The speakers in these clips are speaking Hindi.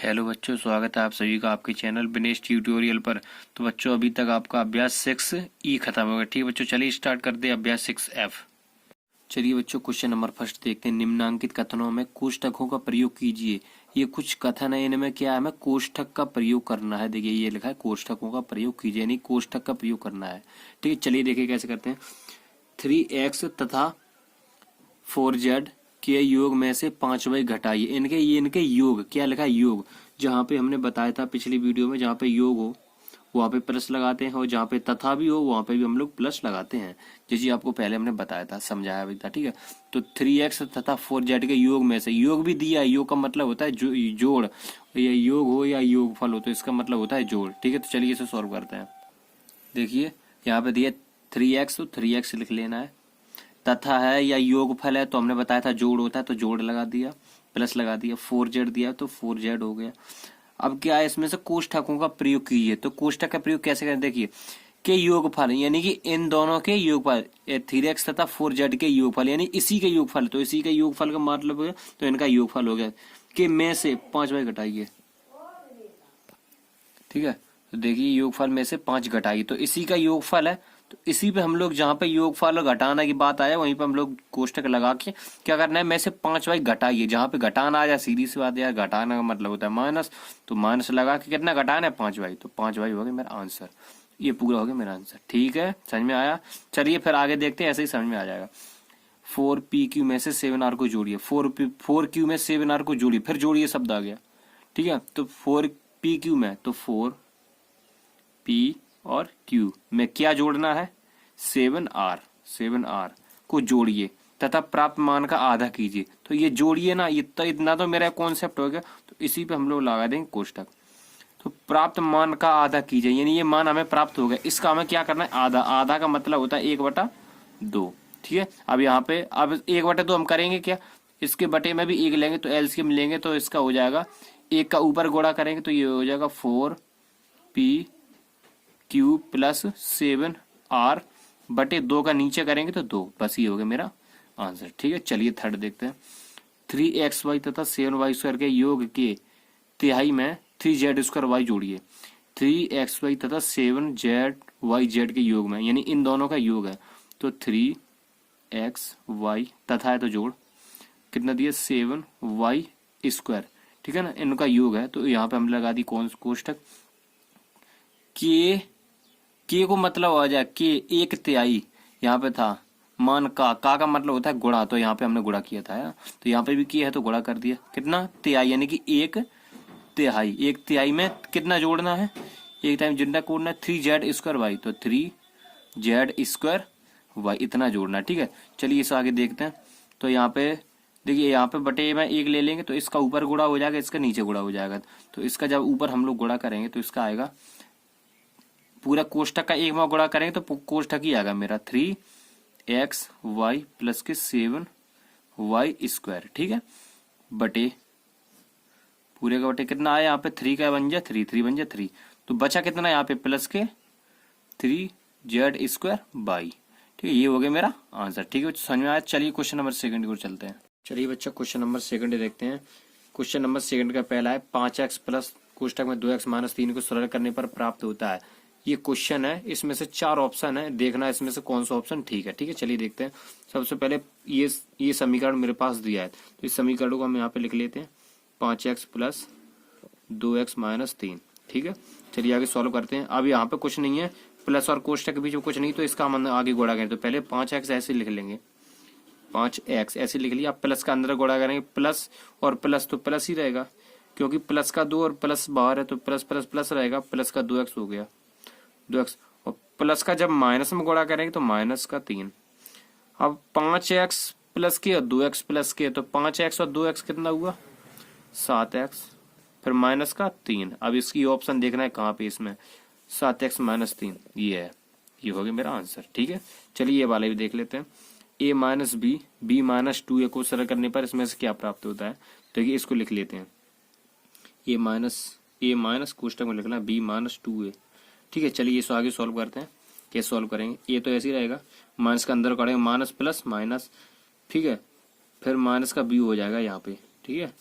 हेलो बच्चों, स्वागत है आप सभी का आपके चैनल विनेश ट्यूटोरियल पर। तो बच्चों, अभी तक आपका अभ्यास 6E खत्म हो गया। ठीक है बच्चों, चलिए स्टार्ट करते हैं अभ्यास 6F। चलिए बच्चों, क्वेश्चन नंबर फर्स्ट देखते हैं। निम्नांकित कथनों में कोष्ठकों का प्रयोग कीजिए। ये कुछ कथन है, इनमें क्या है, हमें कोष्ठक का प्रयोग करना है। देखिए ये लिखा है कोष्ठकों का प्रयोग कीजिए, यानी कोष्ठक का प्रयोग करना है। ठीक है, चलिए देखिए कैसे करते हैं। 3x तथा 4z के योग में से 5y घटाइए। इनके योग क्या लिखा है, योग। जहाँ पे हमने बताया था पिछली वीडियो में, जहाँ पे योग हो वहाँ पे प्लस लगाते हैं, और जहाँ पे तथा भी हो वहाँ पे भी हम लोग प्लस लगाते हैं। जैसे आपको पहले हमने बताया था, समझाया भी था। ठीक है, तो 3x तथा 4z के योग में से, योग भी दिया है। योग का मतलब होता है जोड़। या योग हो या योगफल हो तो इसका मतलब होता है जोड़। ठीक है, तो चलिए इसे सॉल्व करते हैं। देखिए यहाँ पे दिया 3x, तो 3x लिख लेना है। तथा है या योगफल है तो हमने बताया था जोड़ होता है, तो जोड़ लगा दिया, प्लस लगा दिया। 4z दिया तो 4z हो गया। अब क्या है, इसमें से कोष्ठकों का प्रयोग कीजिए। तो कोष्ठक का प्रयोग कैसे करें, देखिए के योगफल, यानी कि इन दोनों के योगफल, 3x तथा 4z के योगफल, यानी इसी के योगफल। तो इसी के योगफल का मतलब हो गया, तो इनका योगफल हो गया कि में से 5y घटाइए। ठीक है, तो देखिए योगफल में से 5 घटाइए, तो इसी का योगफल है। तो इसी पे हम लोग, जहाँ पे योगफल और घटाना की बात आया, वहीं पे हम लोग कोष्ठक लगा के क्या करना है, में से 5y घटाइए। जहाँ पे घटाना आ जाए, सीधी सी बात है यार, घटाना का मतलब होता है माइनस, तो माइनस लगा के कितना घटाना है, 5y। तो 5y हो गया मेरा आंसर। ये पूरा हो गया मेरा आंसर। ठीक है, समझ में आया। चलिए फिर आगे देखते हैं, ऐसे ही समझ में आ जाएगा। 4pq में से 7r को जोड़िए। 4q में 7r को जोड़िए, फिर जोड़िए शब्द आ गया। ठीक है, तो 4pq में, तो 4p और q में क्या जोड़ना है, 7r को जोड़िए तथा प्राप्त मान का आधा कीजिए। तो ये जोड़िए ना, इतना तो मेरा कॉन्सेप्ट हो गया। तो इसी पे हम लोग लगा देंगे कोष्ठक। तो प्राप्त मान का आधा कीजिए, यानी ये मान हमें प्राप्त हो गया, इसका हमें क्या करना है, आधा। आधा का मतलब होता है 1/2। ठीक है, अब यहाँ पे अब 1/2 हम करेंगे क्या, इसके बटे में भी 1 लेंगे, तो एलसीएम लेंगे, तो इसका हो जाएगा 1 का ऊपर गुणा करेंगे, तो ये हो जाएगा 4pq प्लस 7r बटे 2 का नीचे करेंगे तो 2। बस ये हो गया मेरा आंसर। ठीक है, चलिए थर्ड देखते हैं। 3xy तथा 7y² के योग के तिहाई में 3z² जोड़िए। 3xy तथा 7z के योग में, यानी इन दोनों का योग है, तो 3xy तथा है तो जोड़, कितना दिया, 7y²। ठीक है ना, इनका योग है, तो यहाँ पे हम लगा दी कौन कोष्ठक। के को मतलब आ जाए के 1/3, यहाँ पे था मान का मतलब होता है गुणा, तो यहाँ पे हमने गुणा किया था, तो यहाँ पे भी किया है तो गुणा कर दिया। कितना, तिहाई, यानी कि 1/3। 1/3 में कितना जोड़ना है, एक टाइम जितना जोड़ना है 3z²y, तो 3z²y इतना जोड़ना है। ठीक है, चलिए इसे आगे देखते हैं। तो यहाँ पे देखिए, यहाँ पे बटे में 1 ले लेंगे, तो इसका ऊपर गुणा हो जाएगा, इसका नीचे गुणा हो जाएगा। तो इसका जब ऊपर हम लोग गुणा करेंगे तो इसका आएगा, पूरा कोष्ठक का एक में गुणा करेंगे तो कोष्ठक ही आएगा मेरा 3xy प्लस के 7y²। ठीक है, बटे पूरे का बटे कितना आया, यहाँ पे 3 का बन जाए 3, 3 बन जाए 3, तो बचा कितना यहाँ पे प्लस के 3z²y। ठीक है, ये हो गया मेरा आंसर। ठीक है, समझ में आया। चलिए क्वेश्चन नंबर सेकंड को चलते हैं। चलिए बच्चा, क्वेश्चन नंबर सेकंड देखते हैं। क्वेश्चन नंबर सेकंड का पहला है, 5x प्लस कोष्ठक में 2x माइनस 3 को सरल करने पर प्राप्त होता है। ये क्वेश्चन है, इसमें से 4 ऑप्शन है, देखना इसमें से कौन सा ऑप्शन ठीक है। ठीक है, चलिए देखते हैं। सबसे पहले ये समीकरण मेरे पास दिया है, तो इस समीकरण को हम यहाँ पे लिख लेते हैं, 5x प्लस 2x माइनस 3। ठीक है, चलिए आगे सॉल्व करते हैं। अब यहाँ पे कुछ नहीं है, प्लस और कोष्ठक के बीच में कुछ नहीं, तो इसका हम आगे गुणा करें। तो पहले 5x ऐसे लिख लेंगे, 5x ऐसे लिख लिया। प्लस का अंदर गुणा करेंगे, प्लस और प्लस तो प्लस ही रहेगा, क्योंकि प्लस का 2 और प्लस बाहर है, तो प्लस प्लस प्लस रहेगा। प्लस का 2x हो गया, 2x, और प्लस का जब माइनस में गुणा करेंगे तो माइनस का 3। अब 5x प्लस के और 2x प्लस के, तो 5x और 2x कितना हुआ, 7x, फिर माइनस का 3। अब इसकी ऑप्शन देखना है कहाँ पे, इसमें 7x माइनस 3, ये है, ये हो गया मेरा आंसर। ठीक है, चलिए ये वाला भी देख लेते हैं। a minus b minus 2a को सरल करने पर इसमें से क्या प्राप्त होता है। तो ये इसको लिख लेते हैं, a माइनस कोष्ठक में लिखना b माइनस 2a। ठीक है, चलिए इसको आगे सॉल्व करते हैं। कैसे सॉल्व करेंगे, a तो ऐसे ही रहेगा, माइनस का अंदर करेंगे, माइनस प्लस माइनस। ठीक है, फिर माइनस का b हो जाएगा यहाँ पे। ठीक है,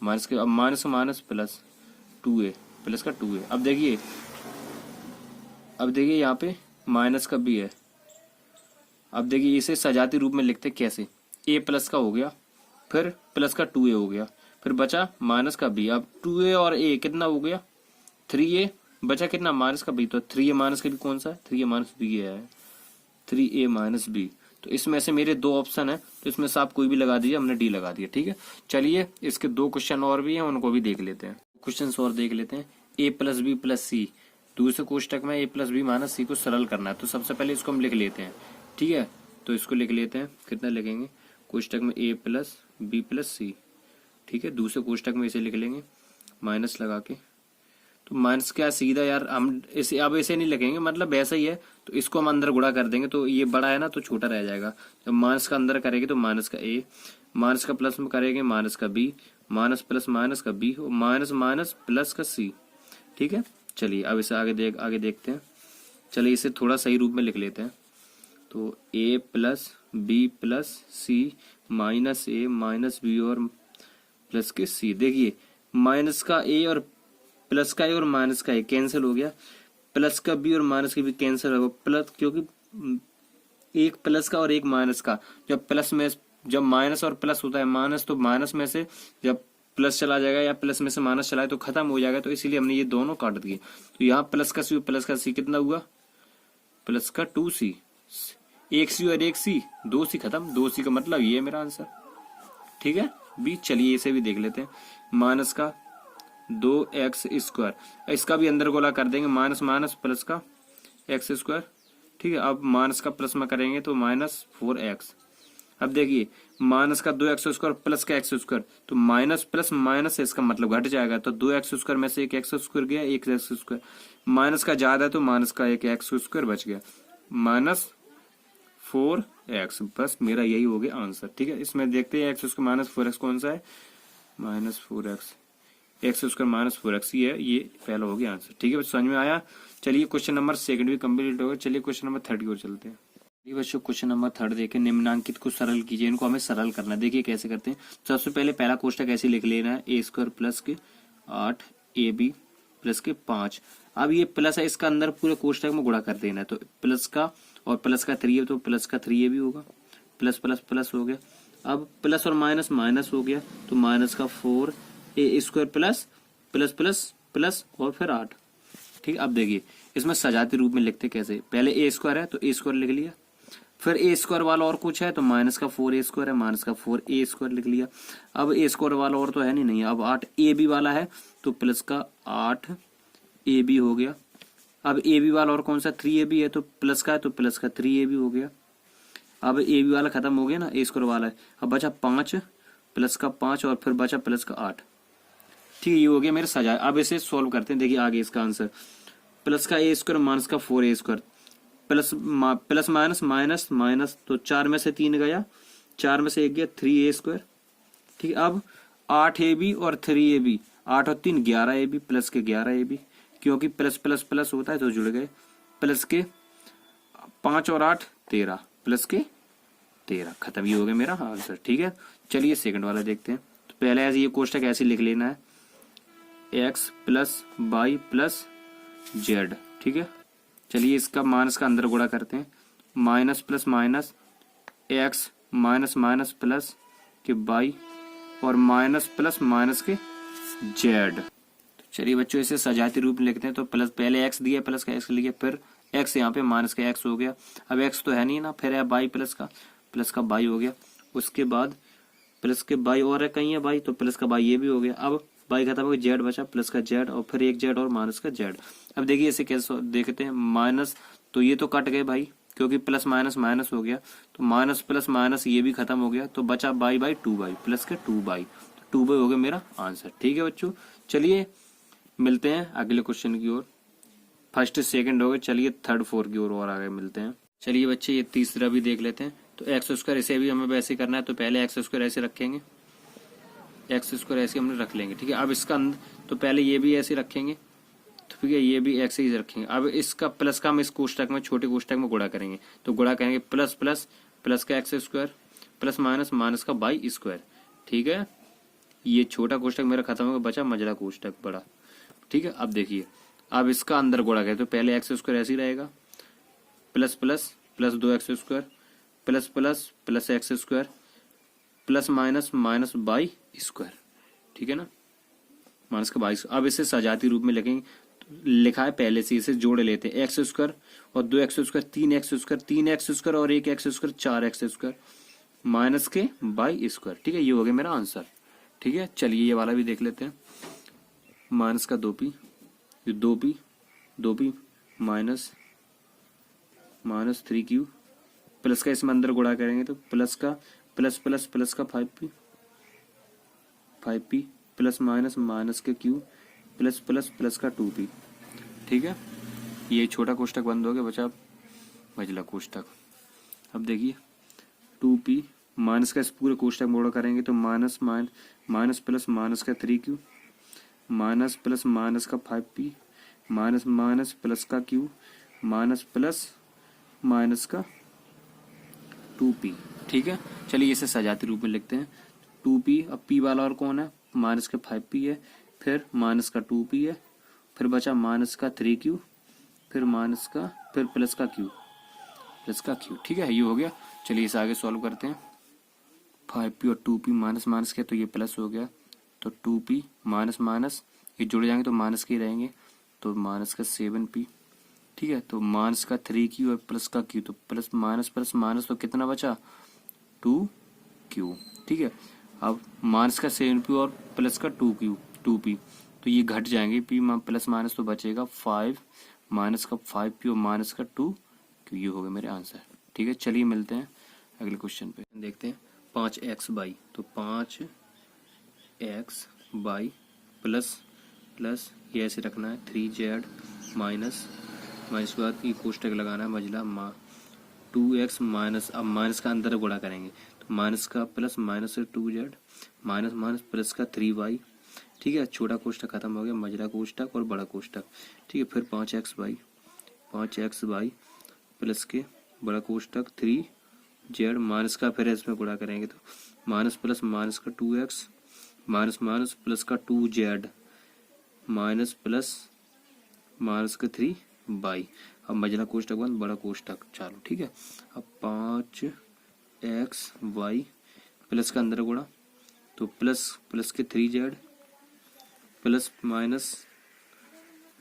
माइनस के, अब minus minus plus, 2a plus का 2a। अब देखिए यहाँ पे माइनस का भी है। अब देखिए इसे सजाती रूप में लिखते कैसे, a प्लस का हो गया, फिर प्लस का 2a हो गया, फिर बचा माइनस का b। अब 2a और a कितना हो गया 3a, बचा कितना माइनस का b। तो 3a माइनस का b कौन सा है, 3a माइनस b है, 3a माइनस b। तो इसमें से मेरे दो ऑप्शन है, तो इसमें से आप कोई भी लगा दीजिए, हमने डी लगा दिया। ठीक है, चलिए इसके दो क्वेश्चन और भी हैं, उनको भी देख लेते हैं। क्वेश्चन और देख लेते हैं। a प्लस बी प्लस सी, दूसरे कोष्टक में a प्लस बी माइनस सी को सरल करना है। तो सबसे पहले इसको हम लिख लेते हैं। ठीक है, तो इसको लिख लेते हैं। कितना लिखेंगे, कोष्टक में a प्लस बी प्लस सी। ठीक है, दूसरे कोष्टक में इसे लिख लेंगे माइनस लगा के। तो माइनस क्या सीधा यार, हम इसे अब ऐसे नहीं लिखेंगे, मतलब वैसा ही है। तो इसको हम अंदर गुणा कर देंगे, तो ये बड़ा है ना तो छोटा रह जाएगा। जब माइनस का अंदर करेंगे तो माइनस का a, माइनस का प्लस में करेंगे माइनस का b, माइनस प्लस माइनस का b, और माइनस माइनस प्लस का c। ठीक है, चलिए अब इसे आगे देखते हैं। चलिए इसे थोड़ा सही रूप में लिख लेते हैं। तो a plus b plus c minus a minus b और प्लस के c। देखिए माइनस का a और प्लस का a और माइनस का a कैंसिल हो गया, प्लस का b और माइनस का भी कैंसिल हो गया। प्लस, क्योंकि एक प्लस का और एक माइनस का, जब माइनस और प्लस होता है माइनस, तो माइनस में से जब प्लस चला जाएगा या प्लस में से माइनस चला है तो खत्म हो जाएगा। तो इसीलिए हमने ये दोनों काट दिए। तो यहाँ प्लस का सी प्लस का सी कितना हुआ, प्लस का 2c, एक सी और एक सी, 2c खत्म, 2c का मतलब ये है मेरा आंसर। ठीक है बी, चलिए इसे भी देख लेते हैं। माइनस का 2x स्क्वायर, इसका भी अंदर गोला कर देंगे, माइनस माइनस प्लस का x स्क्वायर। ठीक है, अब माइनस का प्लस में करेंगे तो माइनस 4x। अब देखिए माइनस का 2x स्क्वायर प्लस का x स्क्वायर, तो माइनस प्लस माइनस से इसका मतलब घट जाएगा। तो 2x स्क्वायर में से एक x स्क्वायर गया, एक x स्क्वायर, माइनस का ज्यादा है तो माइनस का एक x स्क्वायर बच गया, माइनस 4x। बस मेरा यही हो गया आंसर। ठीक है, इसमें देखते हैं x स्क्वायर माइनस 4x कौन सा है, minus 4x, x square minus 4x, ये पहला हो गया आंसर। ठीक है समझ में आया। चलिए क्वेश्चन नंबर सेकंड भी कंप्लीट हो गया। चलिए क्वेश्चन नंबर थर्ड की ओर चलते हैं। बच्चों क्वेश्चन नंबर थर्ड देखें, निम्नांकित को सरल कीजिए। इनको हमें सरल करना है। देखिए कैसे करते हैं। सबसे पहले पहला कोष्टक ऐसे लिख लेना है, a स्क्वायर प्लस के 8 ab प्लस के 5। अब ये प्लस है, इसका अंदर पूरे कोष्टक में गुणा कर देना है। तो प्लस का और प्लस का 3 है तो प्लस का 3ab होगा, प्लस प्लस प्लस हो गया। अब प्लस और माइनस माइनस हो गया, तो माइनस का 4a square plus plus plus plus और फिर 8। ठीक है, अब देखिए इसमें सजाती रूप में लिखते कैसे, पहले a स्क्वायर है तो a स्क्वायर लिख लिया, फिर a स्क्वायर वाला और कुछ है तो माइनस का 4a स्क्वायर है, माइनस का 4a स्क्वायर लिख लिया। अब a स्क्वायर वाला और तो है नहीं, अब 8ab वाला है तो प्लस का 8ab हो गया। अब ab वाला और कौन सा 3ab है, तो प्लस का है तो प्लस का 3ab हो गया। अब ab वाला खत्म हो गया ना, a स्क्वायर वाला है। अब बचा 5 प्लस का 5 और फिर बचा प्लस का 8। ठीक है, ये हो गया मेरे सजाए। अब इसे सोल्व करते हैं। देखिए आगे इसका आंसर, प्लस का a स्क्वायर माइनस का 4a square, plus minus minus minus, तो 4 में से 3 गया, 4 में से 1 गया, 3a स्क्वायर। ठीक है, अब 8ab और 3ab, 8 और 3 11ab प्लस के 11ab, क्योंकि प्लस प्लस प्लस होता है तो जुड़ गए, प्लस के 5 और 8 13 प्लस के 13, खत्म। ये हो गया मेरा आंसर। ठीक है, चलिए सेकंड वाला देखते हैं। तो पहले ऐसे ये कोष्टक ऐसे लिख लेना है, x plus y plus z. ठीक है, चलिए इसका माइनस का अंदर गुणा करते हैं, minus plus minus x minus minus plus के वाई और माइनस प्लस माइनस के जेड। तो चलिए बच्चों इसे सजाती रूप में लिखते हैं। तो प्लस पहले एक्स दिया, प्लस का एक्स लिखिए, फिर एक्स यहाँ पे माइनस का एक्स हो गया। अब एक्स तो है नहीं ना, फिर है वाई प्लस का वाई हो गया। उसके बाद प्लस के वाई और है कहीं है वाई, तो प्लस का वाई ये भी हो गया। अब वाई खत्म हो गया, जेड बचा, प्लस का जेड और फिर एक जेड और माइनस का जेड। अब देखिए इसे कैसे देखते हैं, माइनस तो ये तो कट गए भाई, क्योंकि प्लस माइनस माइनस हो गया, तो माइनस प्लस माइनस ये भी खत्म हो गया, तो बचा बाई बाई 2 प्लस के 2 2 हो गया मेरा आंसर। ठीक है बच्चों, चलिए मिलते हैं अगले क्वेश्चन की ओर। फर्स्ट सेकंड हो गए, चलिए थर्ड फोर्थ की ओर और आगे मिलते हैं। चलिए बच्चे ये तीसरा भी देख लेते हैं। तो एक्स स्क्वायर इसे भी हमें वैसे करना है। तो पहले एक्स स्क्वायर ऐसे रखेंगे, एक्स स्क्वायर ऐसे हमने रख लेंगे। ठीक है, अब इसका तो पहले ये भी ऐसे रखेंगे, तो ठीक है ये भी ऐसे ही रखेंगे। अब इसका प्लस का हम इस कोष्टक में छोटे कोष्टक में गुणा करेंगे। तो गुणा करेंगे प्लस प्लस प्लस का x square plus minus minus का वाई स्क्वायर। ठीक है, ये छोटा कोष्टक मेरा खत्म हो गया, बचा मझला कोष्टक बड़ा। ठीक है। अब देखिए, अब इसका अंदर गुणा करें तो पहले एक्स स्क्वायर ऐसे ही रहेगा, plus plus plus 2x² plus plus plus x square plus minus minus by square, ठीक है ना, माइनस का बाई। अब इसे सजाती रूप में लिखेंगे, लिखा है पहले से, इसे जोड़ लेते हैं, एक्स स्क्वायर और 2x², 3x square, 3x square और 1x square, 4x square minus के बाई स्क्वायर, ठीक है। ये हो गया मेरा आंसर, ठीक है। चलिए ये वाला भी देख लेते हैं, माइनस का 2p, 2p minus minus 3q plus का इसमें अंदर गुणा करेंगे तो प्लस का प्लस प्लस प्लस का 5p प्लस माइनस माइनस के q प्लस प्लस प्लस का 2p, ठीक है। ये छोटा कोष्टक बंद हो गया, बचा मझला कोष्टक। अब देखिए 2p माइनस का इस पूरे कोष्टक में गुणा करेंगे तो माइनस माइनस प्लस माइनस का 3q माइनस प्लस माइनस का 5p माइनस माइनस प्लस का q माइनस प्लस माइनस का 2p, ठीक है। चलिए इसे सजाती रूप में लिखते हैं, 2p, अब p वाला और कौन है, माइनस का 5p है, फिर माइनस का 2p है, फिर बचा माइनस का 3q, फिर माइनस का, फिर प्लस का q, ठीक है। ये हो गया। चलिए इसे आगे सॉल्व करते हैं, 5p और 2p माइनस माइनस के तो ये प्लस हो गया, तो 2p माइनस माइनस ये जुड़ जाएंगे तो माइनस के रहेंगे, तो माइनस का 7p, ठीक है। तो माइनस का 3q और प्लस का q, तो प्लस माइनस तो कितना बचा 2q, ठीक है। अब माइनस का 7p और प्लस का 2p तो ये घट जाएंगे, p प्लस माइनस तो बचेगा 5 माइनस का 5p और माइनस का 2q, ये हो गया मेरे आंसर, ठीक है। चलिए मिलते हैं अगले क्वेश्चन पे, देखते हैं 5x/, तो 5x/ प्लस प्लस ये ऐसे रखना है 3z माइनस माइनस के बाद ये कोष्टक लगाना है मझला 2x माइनस, अब माइनस का अंदर गुणा करेंगे तो माइनस का प्लस माइनस से 2z माइनस माइनस प्लस का 3y, ठीक है। छोटा कोष्टक खत्म हो गया, मझला कोष्टक और बड़ा कोष्टक, ठीक है। फिर 5x/, प्लस के बड़ा कोष्टक 3z माइनस का, फिर इसमें गुणा करेंगे तो माइनस प्लस माइनस का 2x माइनस माइनस प्लस का 2z माइनस प्लस माइनस का 3y। अब मझला कोष्टक बंद, बड़ा कोष्टक चालू, ठीक है। अब 5xy प्लस का अंदर गुणा तो प्लस प्लस के 3z प्लस माइनस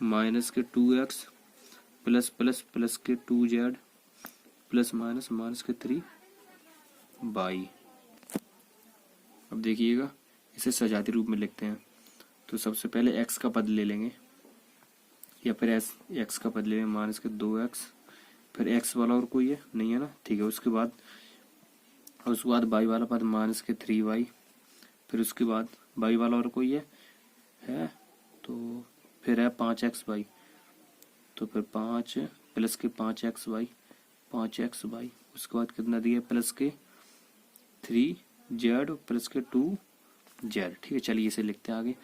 माइनस के 2x प्लस प्लस प्लस के 2z प्लस माइनस माइनस के 3y। अब देखिएगा इसे सजाती रूप में लिखते हैं, तो सबसे पहले x का पद ले लेंगे या फिर x का पद ले लेंगे, माइनस के 2x, फिर x वाला और कोई है नहीं है ना, ठीक है। उसके बाद y वाला पद माइनस के 3y, फिर उसके बाद y वाला और कोई है तो फिर है 5xy, तो फिर 5 प्लस के 5xy, उसके बाद कितना दिया प्लस के 3z प्लस के 2z, ठीक है। चलिए इसे लिखते हैं आगे,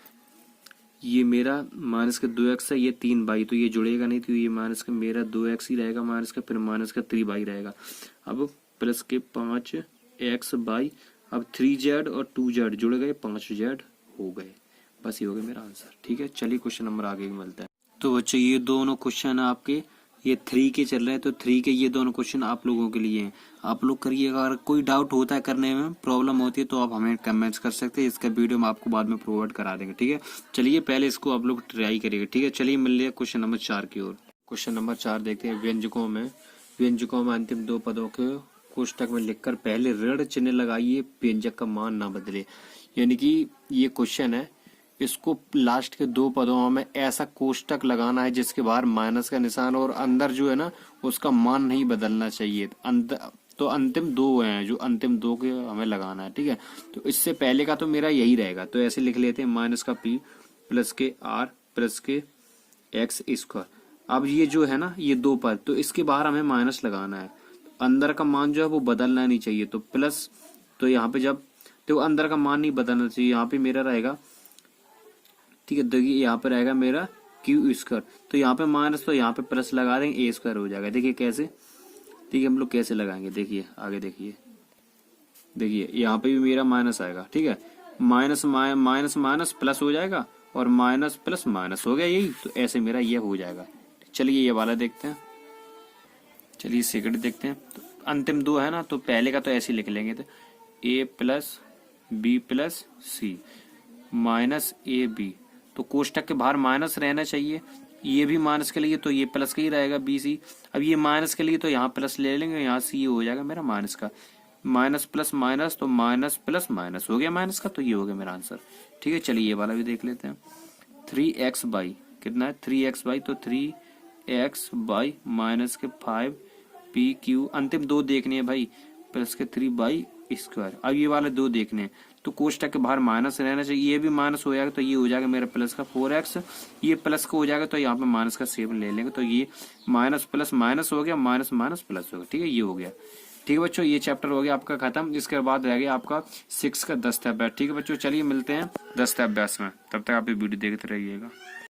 ये मेरा माइनस का 2x है, ये 3y, तो ये जुड़ेगा नहीं, तो ये माइनस का मेरा 2x ही रहेगा माइनस का, फिर माइनस का 3y रहेगा। अब प्लस के 5xy, अब 3z और 2z जुड़ गए, 5z हो गए, बस ये हो गया मेरा आंसर, ठीक है। चलिए क्वेश्चन नंबर आगे मिलता है। तो बच्चों ये दोनों क्वेश्चन आपके ये 3 के चल रहे हैं, तो 3 के ये दोनों क्वेश्चन आप लोगों के लिए हैं, आप लोग करिएगा। अगर कोई डाउट होता है करने में, प्रॉब्लम होती है, तो आप हमें कमेंट्स कर सकते हैं, इसका वीडियो हम आपको बाद में प्रोवाइड करा देंगे, ठीक है। चलिए पहले इसको आप लोग ट्राई करिएगा, ठीक है। चलिए मिल लिया क्वेश्चन नंबर 4 की ओर। क्वेश्चन नंबर 4 देखते हैं, व्यंजकों में अंतिम 2 पदों के कोष्टक में लिखकर पहले ऋण चिन्ह लगाइए, व्यंजक का मान ना बदले। यानी कि ये क्वेश्चन है, इसको लास्ट के 2 पदों में ऐसा कोष्टक लगाना है जिसके बाहर माइनस का निशान और अंदर जो है ना उसका मान नहीं बदलना चाहिए। तो अंतिम 2 हैं, जो अंतिम 2 के हमें लगाना है, ठीक है। तो इससे पहले का तो मेरा यही रहेगा, तो ऐसे लिख लेते हैं, माइनस का p प्लस के r प्लस के x²। अब ये जो है ना ये 2 पद, तो इसके बाहर हमें माइनस लगाना है, अंदर का मान जो है वो बदलना नहीं चाहिए, तो प्लस, तो यहाँ पे जब तो अंदर का मान नहीं बदलना चाहिए, यहाँ पे मेरा रहेगा, ठीक है। देखिए यहाँ पे रहेगा मेरा q², तो यहाँ पे माइनस, तो यहाँ पे प्लस लगा देंगे, a² हो जाएगा। देखिए कैसे, ठीक है, हम लोग कैसे लगाएंगे, देखिए आगे देखिए यहाँ पे भी मेरा माइनस आएगा, ठीक है। माइनस माइनस माइनस प्लस हो जाएगा और माइनस प्लस माइनस हो गया यही, तो ऐसे मेरा ये हो जाएगा। चलिए ये वाला देखते हैं। चलिए सेकंड देखते हैं। तो अंतिम दो है ना, तो पहले का तो ऐसे ही लिख लेंगे, तो a plus b plus c minus a b, तो कोष्टक के बाहर माइनस रहना चाहिए। ये भी माइनस के लिए तो ये प्लस का ही रहेगा बी सी। अब ये माइनस के लिए तो यहाँ प्लस ले लेंगे, यहाँ सी हो जाएगा मेरा माइनस का। माइनस प्लस माइनस तो माइनस प्लस माइनस हो गया माइनस का, तो ये हो गया मेरा आंसर। ठीक है, चलिए ये वाला भी देख लेते हैं। 3x बाई कितना है 3x बाई, तो 3x बाई माइनस के 5 PQ, अंतिम दो देखने हैं भाई, प्लस के 3 बाई स्क्वायर। अब ये वाले दो देखने हैं, तो कोष्टक के बाहर माइनस रहना चाहिए। ये भी माइनस हो जाएगा तो ये हो जाएगा मेरा प्लस का 4x, ये प्लस का हो जाएगा तो यहाँ पे माइनस का 7 ले लेंगे, तो ये माइनस प्लस माइनस हो गया, माइनस माइनस प्लस हो गया। ठीक है, ये हो गया। ठीक है बच्चों, ये चैप्टर हो गया आपका खत्म। इसके बाद रह गया आपका 6 का 10 अभ्यास। ठीक है बच्चों, चलिए मिलते हैं 10 अभ्यास में, तब तक आप ये वीडियो देखते रहिएगा।